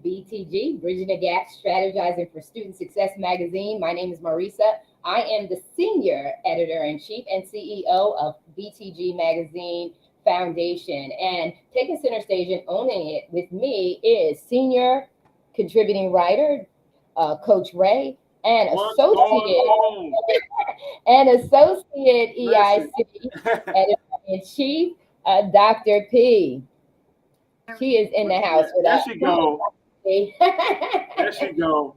BTG, Bridging the Gap, Strategizing for Student Success magazine. My name is Marissa. I am the Senior Editor-in-Chief and CEO of BTG Magazine Foundation. And taking center stage and owning it with me is Senior Contributing Writer, Coach Ray, and What's going Associate on? and Associate Listen. EIC Editor-in-Chief, Dr. P. She is in the house with There us. she go. There she go.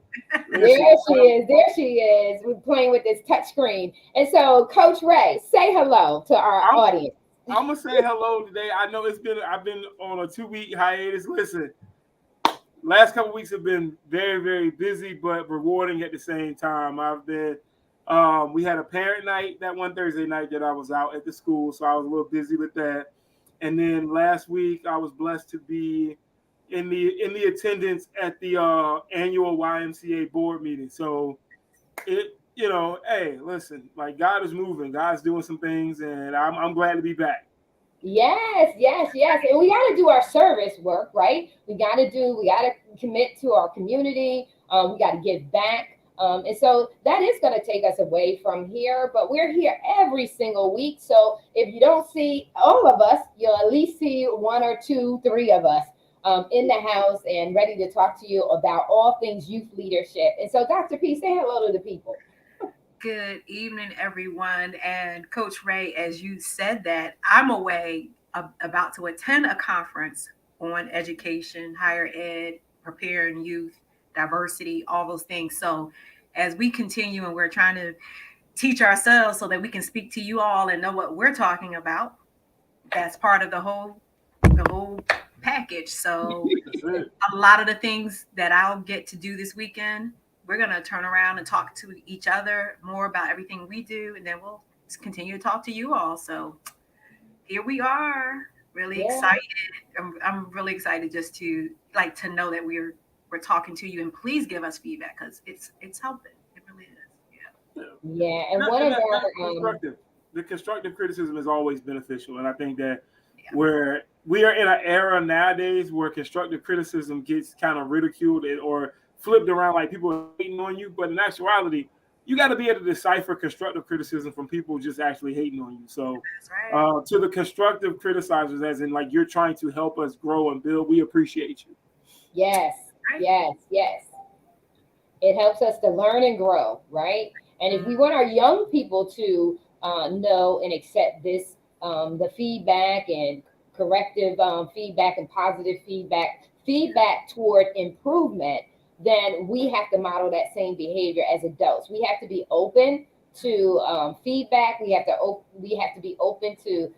There she is. There she is. We're playing with this touch screen. And so, Coach Ray, say hello to our audience. I'm gonna say hello today. I know I've been on a 2-week hiatus. Listen, last couple weeks have been very, very busy, but rewarding at the same time. We had a parent night that one Thursday night that I was out at the school, so I was a little busy with that. And then last week I was blessed to be in the attendance at the annual YMCA board meeting. So hey, listen, like God is moving, God's doing some things, and I'm glad to be back. Yes. And we got to do our service work, right? We got to commit to our community. We got to give back. And so that is going to take us away from here, but we're here every single week. So if you don't see all of us, you'll at least see one or two, three of us in the house and ready to talk to you about all things youth leadership. And so, Dr. P, say hello to the people. Good evening, everyone. And Coach Ray, as you said that, I'm away about to attend a conference on education, higher ed, preparing youth, diversity, all those things. So as we continue and we're trying to teach ourselves so that we can speak to you all and know what we're talking about, that's part of the whole package. So a lot of the things that I'll get to do this weekend, we're going to turn around and talk to each other more about everything we do. And then we'll continue to talk to you all. So here we are, really excited. I'm really excited just to know that we're talking to you, and please give us feedback because it's helping. It really is. Yeah. And what about the constructive criticism is always beneficial. And I think that we are in an era nowadays where constructive criticism gets kind of ridiculed or flipped around, like people are hating on you. But in actuality, you got to be able to decipher constructive criticism from people just actually hating on you. So to the constructive criticizers, as in like you're trying to help us grow and build, we appreciate you. Yes. It helps us to learn and grow, right? And if we want our young people to know and accept this, the feedback and corrective feedback and positive feedback toward improvement, then we have to model that same behavior as adults. We have to be open to feedback. We have to be open to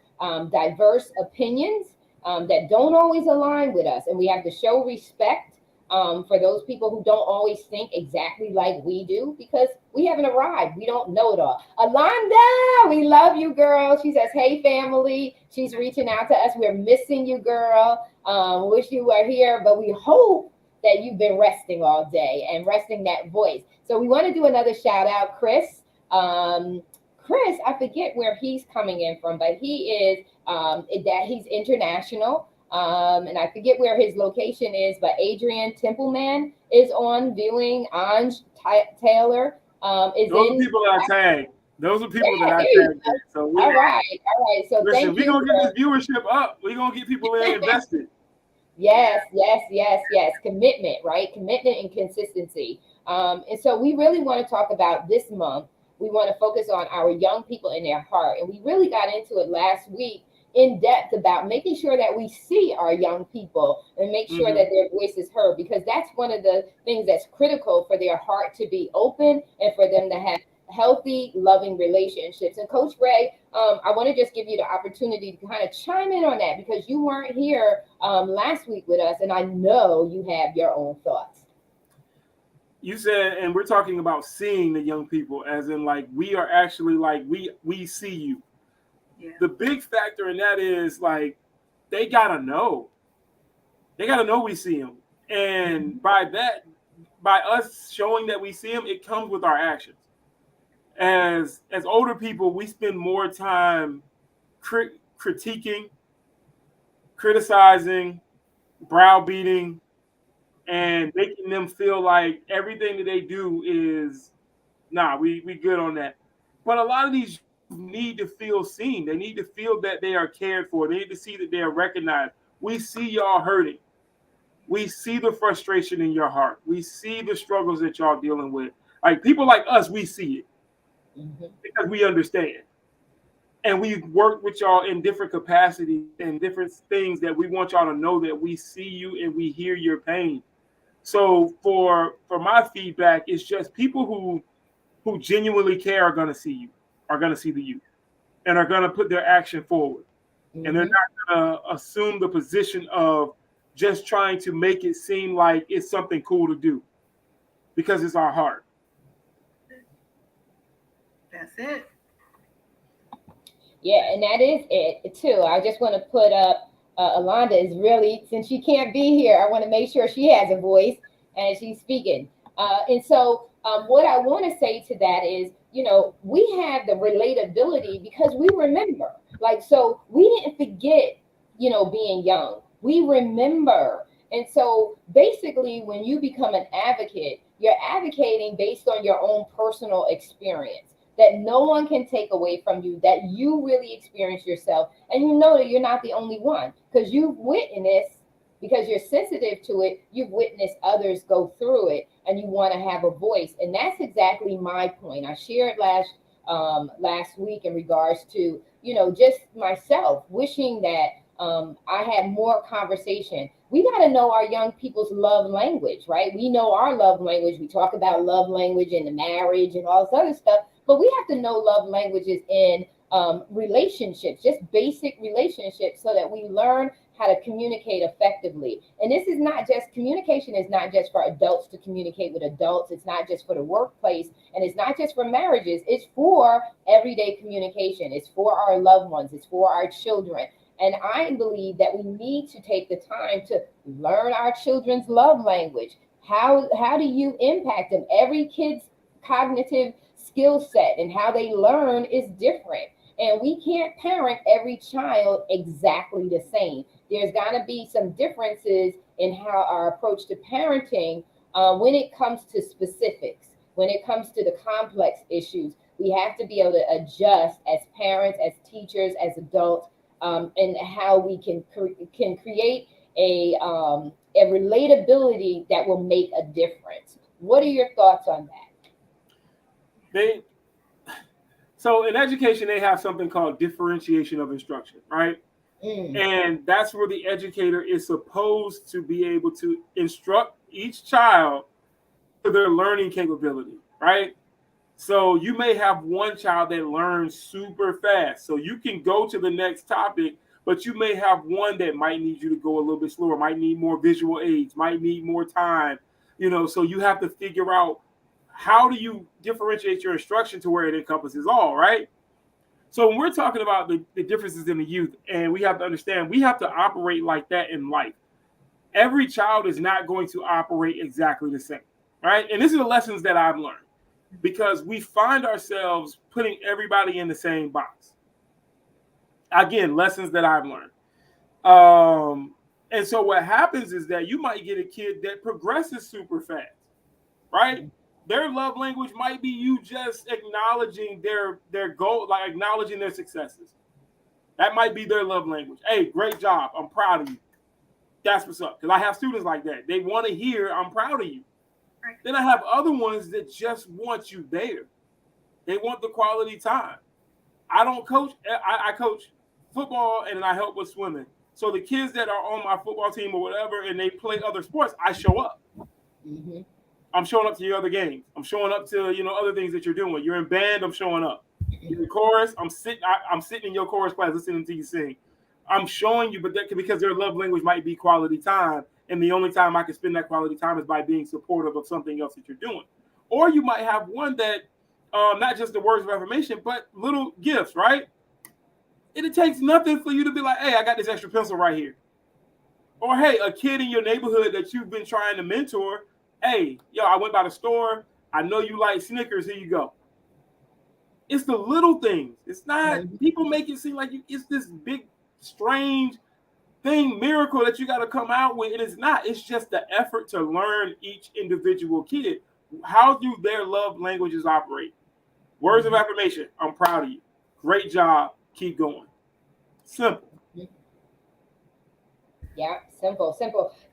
diverse opinions that don't always align with us, and we have to show respect for those people who don't always think exactly like we do, because we haven't arrived. We don't know it all. Alonda, we love you, girl. She says, hey, family. She's reaching out to us. We're missing you, girl. Wish you were here, but we hope that you've been resting all day and resting that voice. So we want to do another shout out, Chris. Chris, I forget where he's coming in from, but he is he's international. And I forget where his location is, but Adrian Templeman is on viewing. Anj Taylor is Those are people that I tagged. Those are people that I tagged. So all right. So listen, we're going to get this viewership up. We're going to get people invested. Yes. Commitment, right? Commitment and consistency. And so we really want to talk about this month. We want to focus on our young people in their heart. And we really got into it last week in depth about making sure that we see our young people and make sure that their voice is heard, because that's one of the things that's critical for their heart to be open and for them to have healthy, loving relationships. And Coach Ray, I want to just give you the opportunity to kind of chime in on that, because you weren't here last week with us, and I know you have your own thoughts. You said, and we're talking about seeing the young people, as in like we are actually like we see you. Yeah. The big factor in that is like they gotta know we see them, and by us showing that we see them, it comes with our actions. As older people, we spend more time critiquing, criticizing, browbeating, and making them feel like everything that they do is nah, we good on that. But a lot of these need to feel seen. They need to feel that they are cared for. They need to see that they are recognized. We see y'all hurting. We see the frustration in your heart. We see the struggles that y'all dealing with. Like people like us, we see it Mhm. because we understand. And we work with y'all in different capacities and different things that we want y'all to know that we see you and we hear your pain. So for my feedback, it's just people who genuinely care are going to see you, are going to see the youth, and are going to put their action forward. And they're Mhm. not going to assume the position of just trying to make it seem like it's something cool to do because it's our heart. That's it. Yeah, and that is it too. I just want to put up Alonda is really, since she can't be here, I want to make sure she has a voice and she's speaking. And so, what I want to say to that is, we have the relatability because we remember. Like, so we didn't forget, being young. We remember. And so, basically, when you become an advocate, you're advocating based on your own personal experience that no one can take away from you, that you really experience yourself. And you know that you're not the only one because you've witnessed, because you're sensitive to it, you've witnessed others go through it and you want to have a voice. And that's exactly my point. I shared last week in regards to, just myself wishing that I had more conversation. We got to know our young people's love language, right? We know our love language. We talk about love language and the marriage and all this other stuff, but we have to know love languages in relationships, just basic relationships, so that we learn how to communicate effectively. And this is not just communication, is not just for adults to communicate with adults. It's not just for the workplace, and it's not just for marriages. It's for everyday communication. It's for our loved ones. It's for our children. And I believe that we need to take the time to learn our children's love language. How do you impact them? Every kid's cognitive skill set and how they learn is different. And we can't parent every child exactly the same. There's got to be some differences in how our approach to parenting when it comes to specifics, when it comes to the complex issues. We have to be able to adjust as parents, as teachers, as adults, and how we can create a relatability that will make a difference. What are your thoughts on that? They So in education, they have something called differentiation of instruction, right? Mm, And that's where the educator is supposed to be able to instruct each child to their learning capability, right? So you may have one child that learns super fast. So you can go to the next topic, but you may have one that might need you to go a little bit slower, might need more visual aids, might need more time, so you have to figure out how do you differentiate your instruction to where it encompasses all, right? So when we're talking about the differences in the youth, and we have to understand, we have to operate like that in life. Every child is not going to operate exactly the same, right? And this is the lessons that I've learned because we find ourselves putting everybody in the same box. Again, lessons that I've learned. And so what happens is that you might get a kid that progresses super fast, right? Their love language might be you just acknowledging their goal, like acknowledging their successes. That might be their love language. Hey, great job. I'm proud of you. That's what's up. Because I have students like that. They want to hear, I'm proud of you. Right. Then I have other ones that just want you there. They want the quality time. I don't coach. I coach football and then I help with swimming. So the kids that are on my football team or whatever, and they play other sports, I show up. mhm, I'm showing up to your other games. I'm showing up to other things that you're doing. You're in band. I'm showing up. You're in chorus. I'm sitting. I'm sitting in your chorus class listening to you sing. I'm showing you, but that because their love language might be quality time, and the only time I can spend that quality time is by being supportive of something else that you're doing. Or you might have one that not just the words of affirmation, but little gifts, right? And it takes nothing for you to be like, hey, I got this extra pencil right here. Or hey, a kid in your neighborhood that you've been trying to mentor. Hey, yo, I went by the store. I know you like Snickers. Here you go. It's the little things. It's not mhm. people make it seem like it's this big, strange miracle that you got to come out with. It is not. It's just the effort to learn each individual kid. How do their love languages operate? Words of affirmation. I'm proud of you. Great job. Keep going. Simple. Yeah, simple.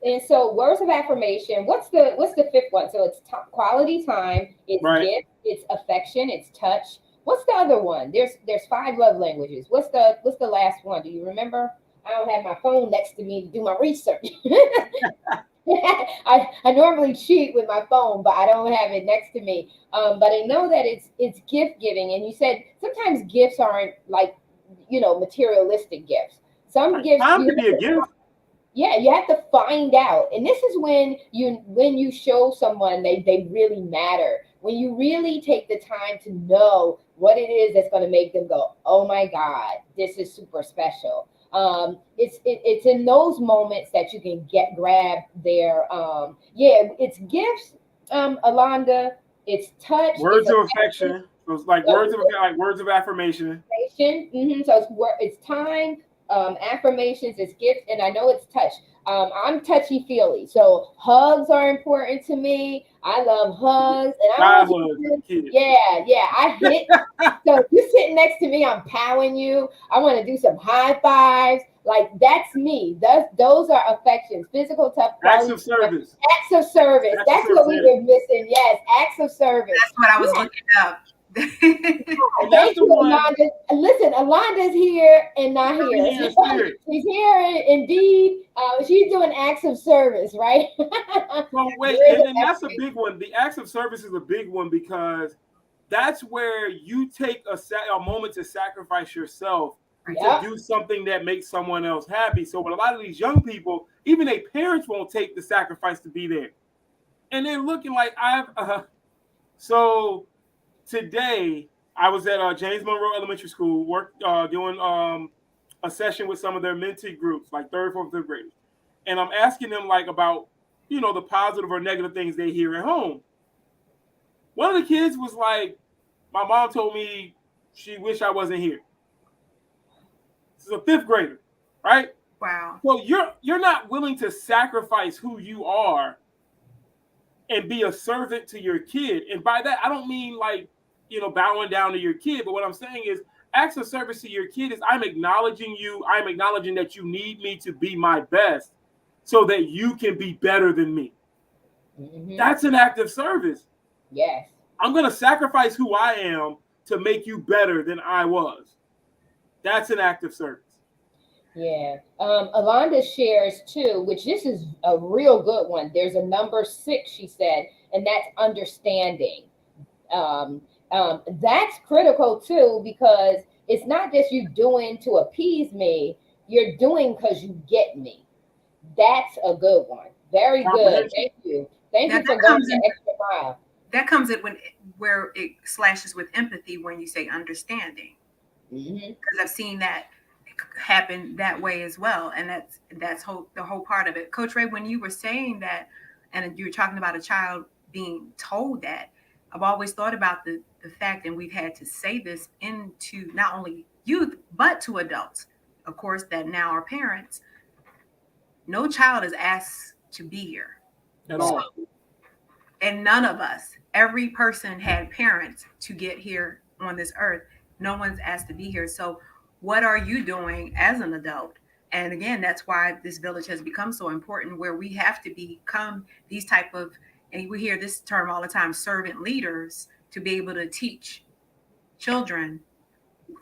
And so words of affirmation, what's the fifth one? So it's quality time, it's Right. gift, it's affection, it's touch. What's the other one? There's five love languages. What's the last one? Do you remember? I don't have my phone next to me to do my research. I normally cheat with my phone, but I don't have it next to me. But I know that it's gift giving, and you said sometimes gifts aren't like materialistic gifts. Some gifts Time could be a gift. yeah, you have to find out. And this is when you show someone they really matter. When you really take the time to know what it is that's going to make them go, "Oh my God, this is super special." It's in those moments that you can grab their it's gifts, Alonda, it's touch, Words it's of affection. So it's like words of affirmation. affirmation. So it's time, affirmations, it's gifts, and I know it's touch. I'm touchy feely, so hugs are important to me. I love hugs, and I want you. Yeah, I hit. So if you're sitting next to me, I'm powering you. I want to do some high fives. Like that's me. Those are affections, physical touch. Acts of service. Acts of service. That's what we were missing. Yes, acts of service. That's what I was looking up. Thank you, Alonda. Listen, Alonda's here and not here. She's here indeed. She's doing acts of service, right? So wait, and that's a big one. The acts of service is a big one because that's where you take a moment to sacrifice yourself to do something that makes someone else happy. So with a lot of these young people, even their parents won't take the sacrifice to be there, and they're looking like so. Today, I was at James Monroe Elementary School, doing a session with some of their mentee groups, like third, fourth, fifth graders, and I'm asking them like about the positive or negative things they hear at home. One of the kids was like, "My mom told me she wished I wasn't here." This is a fifth grader, right? Wow. So you're not willing to sacrifice who you are and be a servant to your kid, and by that I don't mean like bowing down to your kid. But what I'm saying is acts of service to your kid is I'm acknowledging you. I'm acknowledging that you need me to be my best so that you can be better than me. Mm-hmm. That's an act of service. Yes. I'm going to sacrifice who I am to make you better than I was. That's an act of service. Yeah. Alonda shares too, which this is a real good one. There's a number 6, she said, and that's understanding. That's critical too, because it's not just you doing to appease me, you're doing because you get me. That's a good one. Very good. Thank you. Thank you for going the extra mile. That comes in where it slashes with empathy when you say understanding. Because I've seen that happen that way as well. And that's the whole part of it. Coach Ray, when you were saying that, and you were talking about a child being told that, I've always thought about the fact, and we've had to say this into not only youth, but to adults, of course, that now are parents. No child is asked to be here. At all. And none of us, every person had parents to get here on this earth. No one's asked to be here. So what are you doing as an adult? And again, that's why this village has become so important, where we have to become these type of, and we hear this term all the time, servant leaders, to be able to teach children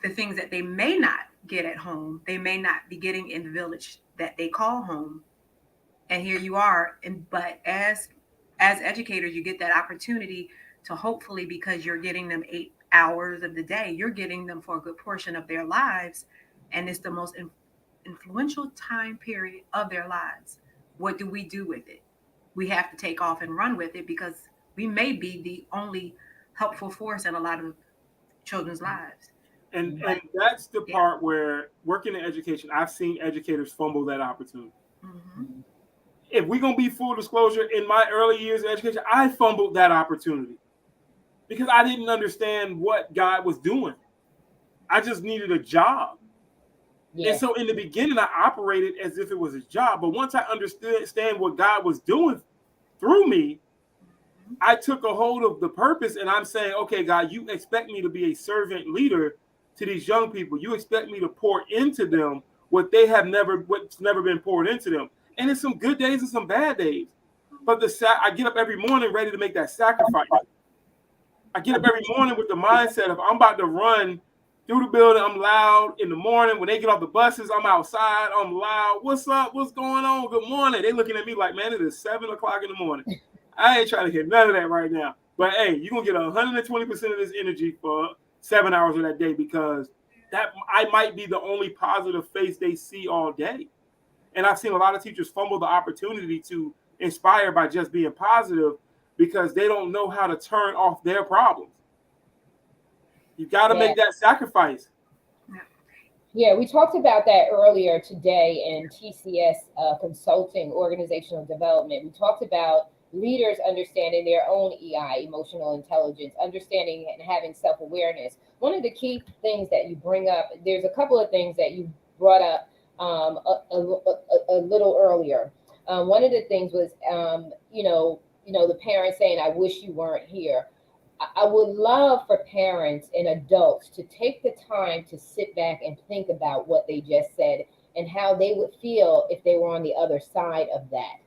the things that they may not get at home. They may not be getting in the village that they call home. And here you are. But as educators, you get that opportunity to hopefully, because you're getting them 8 hours of the day, you're getting them for a good portion of their lives. And it's the most influential time period of their lives. What do we do with it? We have to take off and run with it, because we may be the only helpful force in a lot of children's lives. And that's the part where working in education, I've seen educators fumble that opportunity. Mm-hmm. If we're going to be full disclosure, in my early years of education, I fumbled that opportunity because I didn't understand what God was doing. I just needed a job. And Yeah. so in the beginning, I operated as if it was a job. But once I understand what God was doing through me, I took a hold of the purpose, and I'm saying, okay, God, you expect me to be a servant leader to these young people. You expect me to pour into them what's never been poured into them. And it's some good days and some bad days. But I get up every morning ready to make that sacrifice. I get up every morning with the mindset of I'm about to run through the building. I'm loud in the morning. When they get off the buses, I'm outside. I'm loud. What's up? What's going on? Good morning. They looking at me like, man, it is 7 o'clock in the morning. I ain't trying to hear none of that right now. But hey, you're gonna get 120% of this energy for 7 hours of that day, because that I might be the only positive face they see all day. And I've seen a lot of teachers fumble the opportunity to inspire by just being positive because they don't know how to turn off their problems. You got to Yeah. make that sacrifice. Yeah, we talked about that earlier today in TCS consulting, organizational development. We talked about leaders understanding their own EI, emotional intelligence, understanding and having self awareness. One of the key things that you bring up, there's a couple of things that you brought up a little earlier. One of the things was, the parents saying, "I wish you weren't here." I would love for parents and adults to take the time to sit back and think about what they just said and how they would feel if they were on the other side of that.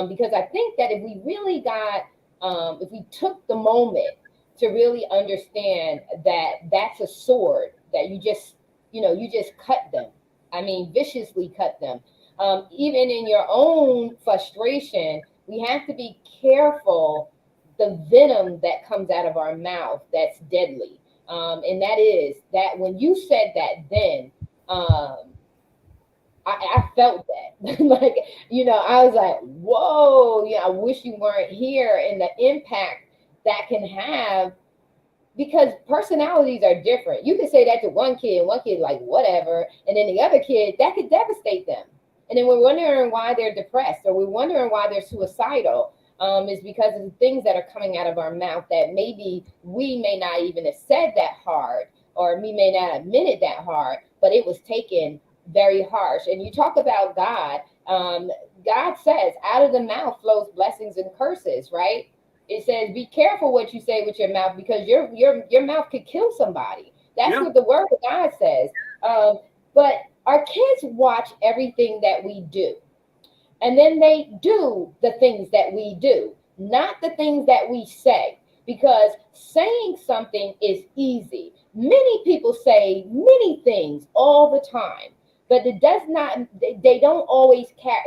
Because I think that if we really if we took the moment to really understand that that's a sword that you just cut them. I mean, viciously cut them. Even in your own frustration, we have to be careful the venom that comes out of our mouth that's deadly. And that is that when you said that, then I felt that. Like, I was like, whoa, I wish you weren't here. And the impact that can have, because personalities are different. You can say that to one kid like whatever, and then the other kid that could devastate them. And then we're wondering why they're depressed, or we're wondering why they're suicidal. Is because of the things that are coming out of our mouth that maybe we may not even have said that hard, or we may not have meant it that hard, but it was taken very harsh. And you talk about God. God says, out of the mouth flows blessings and curses, right? It says, be careful what you say with your mouth, because your mouth could kill somebody. That's Yeah. what the word of God says. But our kids watch everything that we do. And then they do the things that we do, not the things that we say, because saying something is easy. Many people say many things all the time, but it does not, they don't always care.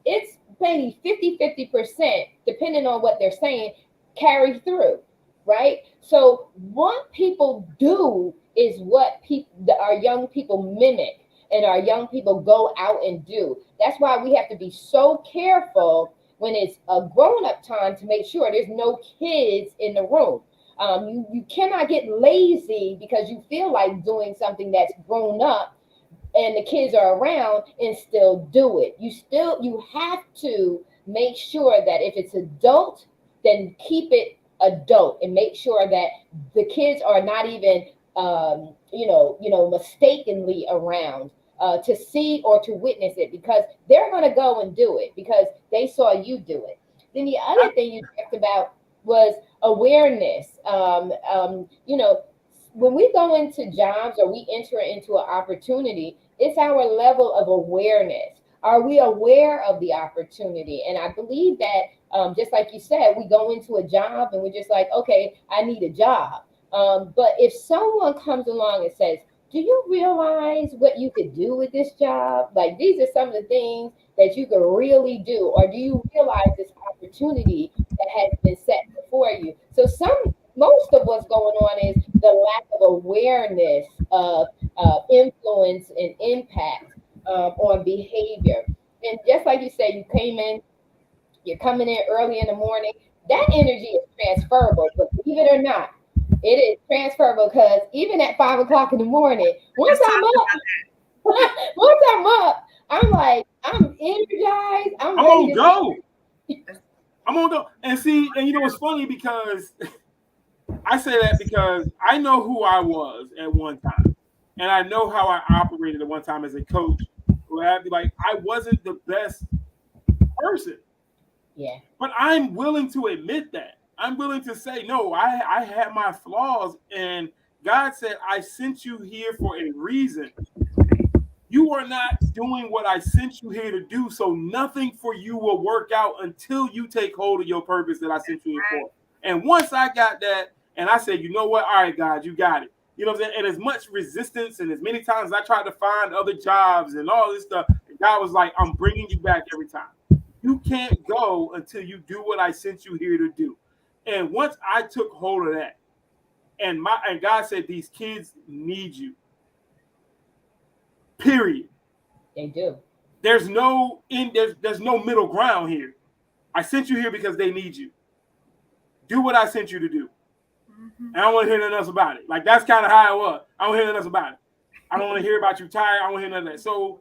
It's maybe 50-50%, depending on what they're saying, carry through, right? So what people do is what our young people mimic, and our young people go out and do. That's why we have to be so careful when it's a grown-up time to make sure there's no kids in the room. You cannot get lazy because you feel like doing something that's grown up and the kids are around and still do it. You have to make sure that if it's adult, then keep it adult and make sure that the kids are not even mistakenly around to see or to witness it, because they're going to go and do it because they saw you do it. Then the other thing you talked about was awareness. When we go into jobs or we enter into an opportunity, it's our level of awareness. Are we aware of the opportunity? And I believe that, just like you said, we go into a job and we're just like, okay, I need a job. But if someone comes along and says, do you realize what you could do with this job? Like, these are some of the things that you could really do. Or do you realize this opportunity that has been set before you? So most of what's going on is the lack of awareness of influence and impact on behavior. And just like you said, you're coming in early in the morning. That energy is transferable, but believe it or not, it is transferable, because even at 5 o'clock in the morning, once Let's I'm talk up, about once I'm up, I'm like, I'm energized. I'm I'm ready gonna to go. that. I'm gonna go. And see, and it's funny because I say that because I know who I was at one time. And I know how I operated at one time as a coach. Where I'd be like, I wasn't the best person. Yeah. But I'm willing to admit that. I'm willing to say, no, I had my flaws. And God said, I sent you here for a reason. You are not doing what I sent you here to do. So nothing for you will work out until you take hold of your purpose that I sent you here for. And once I got that, and I said, you know what? All right, God, you got it. You know what I'm saying? And as much resistance and as many times I tried to find other jobs and all this stuff, God was like, I'm bringing you back every time. You can't go until you do what I sent you here to do. And once I took hold of that, and God said, these kids need you. Period. They do. There's no there's no middle ground here. I sent you here because they need you. Do what I sent you to do. And I don't want to hear nothing else about it. Like, that's kind of how it was. I don't hear nothing else about it. I don't want to hear about you tired. I don't hear none of that. So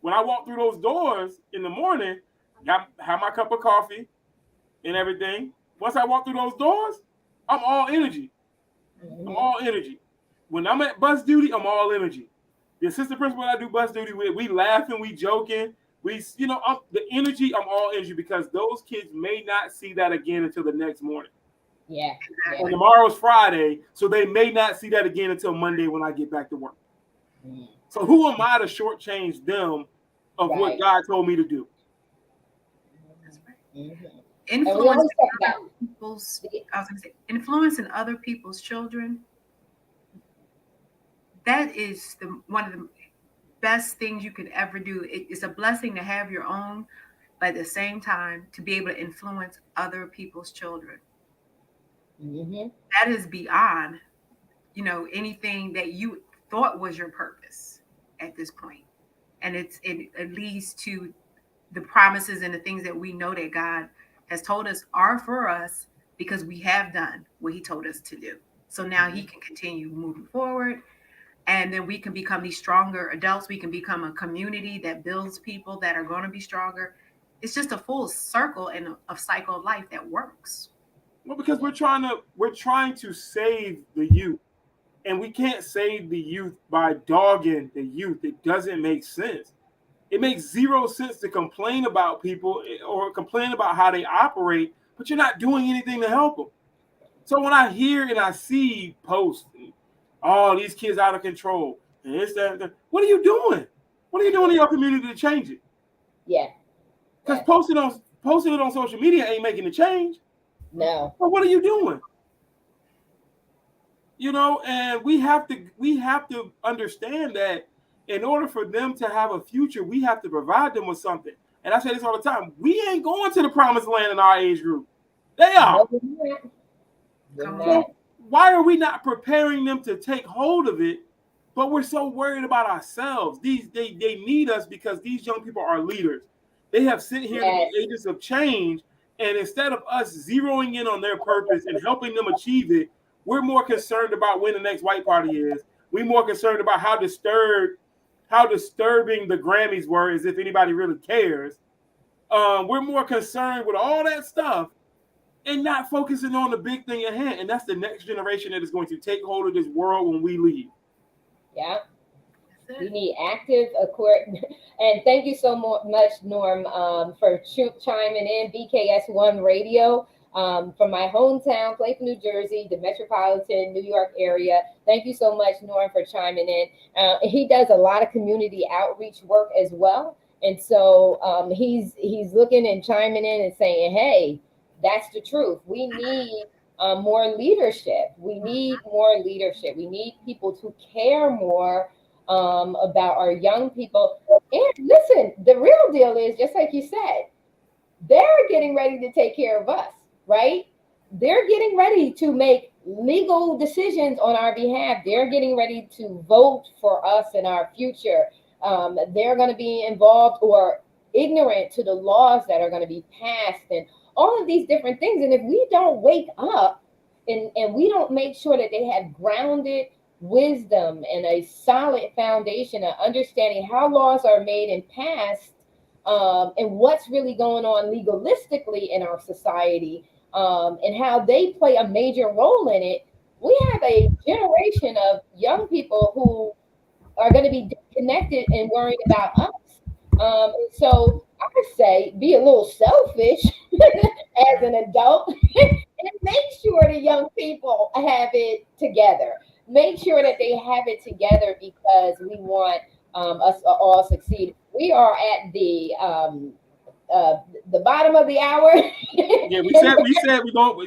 when I walk through those doors in the morning, have my cup of coffee and everything. Once I walk through those doors, I'm all energy. I'm all energy. When I'm at bus duty, I'm all energy. The assistant principal I do bus duty with, we laughing, we joking, the energy. I'm all energy because those kids may not see that again until the next morning. Yeah. And tomorrow's Friday, so they may not see that again until Monday when I get back to work. So who am I to shortchange them of what God told me to do? That's right. Influencing other people's children. That is one of the best things you could ever do. It's a blessing to have your own, but at the same time, to be able to influence other people's children. That is beyond, anything that you thought was your purpose at this point. And it leads to the promises and the things that we know that God has told us are for us because we have done what he told us to do. So now he can continue moving forward. And then we can become these stronger adults. We can become a community that builds people that are going to be stronger. It's just a full circle and a cycle of life that works. Well, because we're trying to save the youth. And we can't save the youth by dogging the youth. It doesn't make sense. It makes zero sense to complain about people or complain about how they operate, but you're not doing anything to help them. So when I hear and I see posts, these kids out of control, and this, that, what are you doing? What are you doing in your community to change it? Yeah. Because posting it on social media ain't making a change. No. But what are you doing? And we have to understand that in order for them to have a future, we have to provide them with something. And I say this all the time: we ain't going to the promised land in our age group. They are. So why are we not preparing them to take hold of it? But we're so worried about ourselves. They need us because these young people are leaders. They have sent here to be agents of change. And instead of us zeroing in on their purpose and helping them achieve it, we're more concerned about when the next white party is. We're more concerned about how disturbing the Grammys were, as if anybody really cares. We're more concerned with all that stuff and not focusing on the big thing at hand. And that's the next generation that is going to take hold of this world when we leave. Yeah. We need active and thank you so much, Norm, for chiming in. BKS1 Radio from my hometown, Clayton, New Jersey, the metropolitan New York area. Thank you so much, Norm, for chiming in. He does a lot of community outreach work as well, and so he's looking and chiming in and saying, "Hey, that's the truth. We need." More leadership. We need more leadership. We need people to care more about our young people. And listen, the real deal is, just like you said, they're getting ready to take care of us, right? They're getting ready to make legal decisions on our behalf. They're getting ready to vote for us in our future. They're going to be involved or ignorant to the laws that are going to be passed and all of these different things. And if we don't wake up and we don't make sure that they have grounded wisdom and a solid foundation of understanding how laws are made and passed, and what's really going on legalistically in our society, and how they play a major role in it, we have a generation of young people who are going to be disconnected and worried about us. So I say be a little selfish as an adult and make sure the young people have it together. Make sure that they have it together because we want us to all succeed. We are at uh, the bottom of the hour. Yeah, we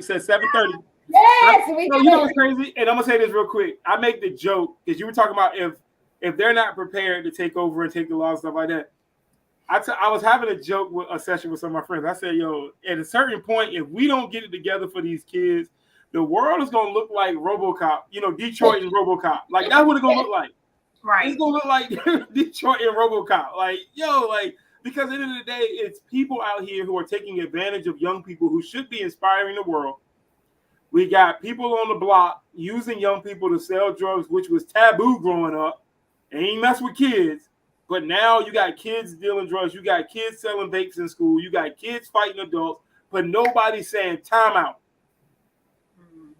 said 7:30. Yes, we No, you know gotta. what's crazy? And I'm gonna say this real quick. I make the joke because you were talking about if they're not prepared to take over and take the law and stuff like that. I was having a joke with a session with some of my friends. I said, yo, at a certain point, if we don't get it together for these kids, the world is gonna look like RoboCop. You know, Detroit and RoboCop. Like that's what it's gonna look like. It's Right. gonna look like Detroit and RoboCop. Like, yo, like because at the end of the day, it's people out here who are taking advantage of young people who should be inspiring the world. We got people on the block using young people to sell drugs, which was taboo growing up. Ain't mess with kids. But now you got kids dealing drugs. You got kids selling vapes in school. You got kids fighting adults. But nobody's saying time out. Mhm.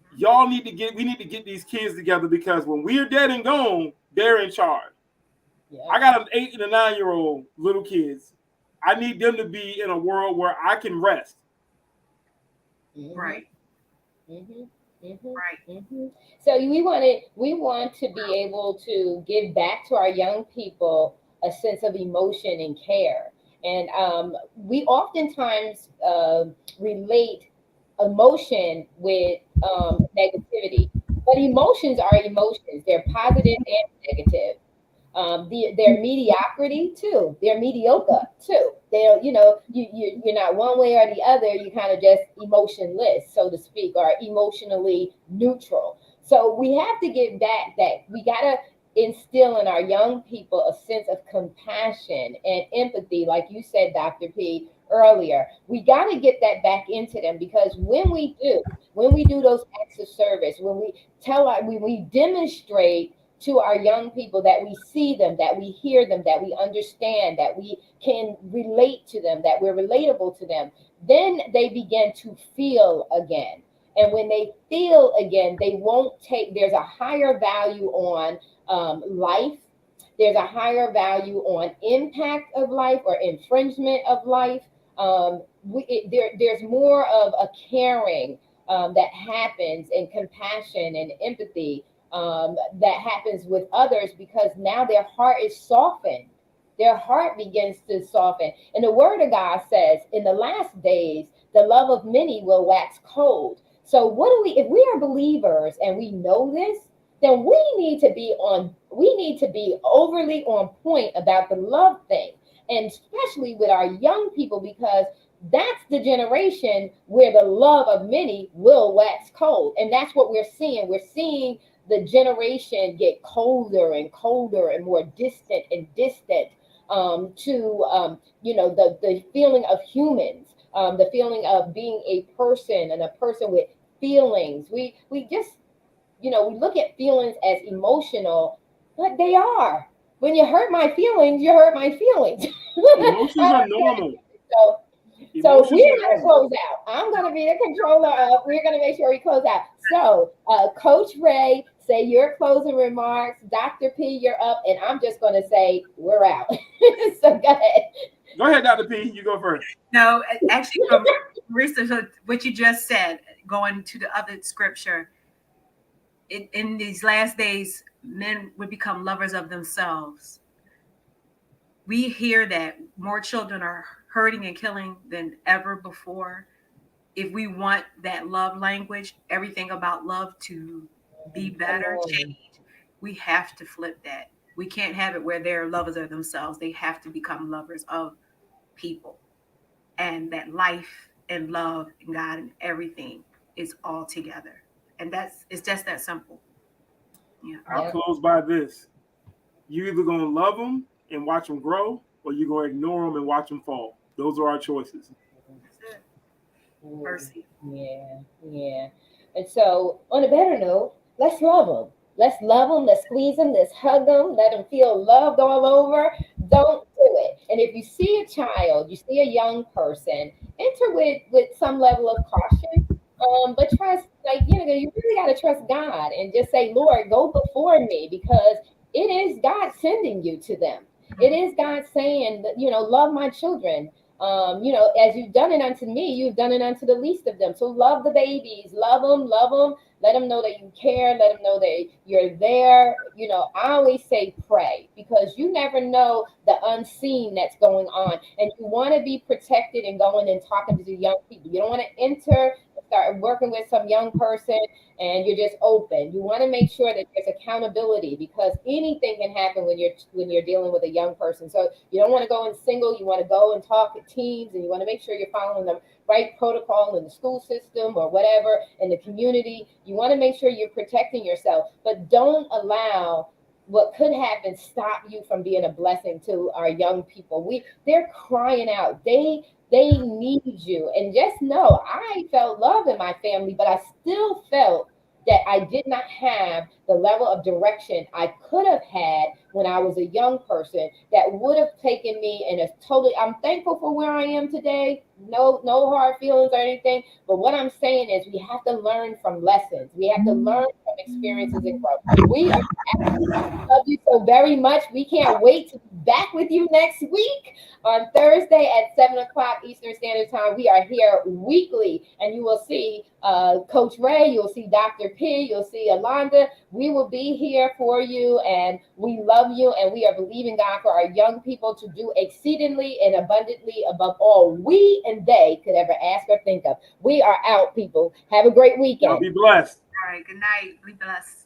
We need to get these kids together because when we're dead and gone, they're in charge. I Yep. got an 8 and a 9 year old little kids. I need them to be in a world where I can rest. Mhm. Right. Mhm. Mhm. Right. Mhm. So we want to be able to give back to our young people a sense of emotion and care, and we oftentimes relate emotion with negativity, but emotions are emotions. They're positive and negative. Their mediocrity too. They're mediocre too. They're, you're not one way or the other. You kind of just emotionless, so to speak, or emotionally neutral. So we have to get back that we gotta instill in our young people a sense of compassion and empathy, like you said, Dr. P earlier. We got to get that back into them because when we do those acts of service, when we when we demonstrate to our young people that we see them, that we hear them, that we understand, that we can relate to them, that we're relatable to them, then they begin to feel again. And when they feel again, they won't take, there's a higher value on life. There's a higher value on impact of life or infringement of life. There's more of a caring that happens and compassion and empathy that happens with others because now their heart is softened. Their heart begins to soften. And the word of God says, in the last days, the love of many will wax cold. So if we are believers and we know this, then we need to be overly on point about the love thing. And especially with our young people, because that's the generation where the love of many will wax cold. And that's what we're seeing. We're seeing the generation get colder and colder and more distant and distant to the feeling of humans, the feeling of being a person and a person with feelings. We just we look at feelings as emotional, but they are. When you hurt my feelings, you hurt my feelings. Emotions are normal. so so Emotions we're are going to normal. close out. I'm going to be the controller of. We're going to make sure we close out. So, Coach Ray, say your closing remarks. Dr. P, you're up, and I'm just going to say we're out. So go ahead. Go ahead, Dr. P. You go first. No, actually, from Marissa, so what you just said, going to the other scripture, in these last days, men would become lovers of themselves. We hear that more children are hurting and killing than ever before. If we want that love language, everything about love to be Come better, on. change, we have to flip that. We can't have it where they're lovers of themselves. They have to become lovers of people. And that life and love and God and everything is all together. And it's just that simple. Yeah. I'll Yep. close by this. You either gonna love them and watch them grow, or you're gonna ignore them and watch them fall. Those are our choices. That's it. Mm, Mercy. yeah, yeah. And so, on a better note, let's love them. Let's love them. Let's squeeze them. Let's hug them. Let them feel loved all over. Don't do it. And if you see a child, you see a young person, enter with some level of caution. But trust, like you really got to trust God and just say, Lord, go before me, because it is God sending you to them. It is God saying that, love my children. As you've done it unto me, you've done it unto the least of them. So love the babies, love them, love them. Let them know that you care. Let them know that you're there. I always say pray, because you never know the unseen that's going on. And you want to be protected and going and talking to the young people. You don't want to enter, start working with some young person and you're just open. You want to make sure that there's accountability, because anything can happen when you're dealing with a young person. So you don't want to go in single. You want to go and talk to teams, and you want to make sure you're following the right protocol in the school system or whatever in the community. You want to make sure you're protecting yourself, but don't allow what could happen stop you from being a blessing to our young people. They're crying out. They need you. And just know, I felt love in my family, but I still felt that I did not have the level of direction I could have had when I was a young person that would have taken me in a totally. I'm thankful for where I am today. No hard feelings or anything. But what I'm saying is we have to learn from lessons. We have to learn from experiences and growth. We are love you so very much. We can't wait to be back with you next week on Thursday at 7 o'clock Eastern Standard Time. We are here weekly, and you will see Coach Ray, you'll see Dr. P, you'll see Alonda. We will be here for you, and we love you, and we are believing God for our young people to do exceedingly and abundantly above all we and they could ever ask or think of. We are out, people. Have a great Y'all weekend. be blessed. All right. Good night. Be blessed.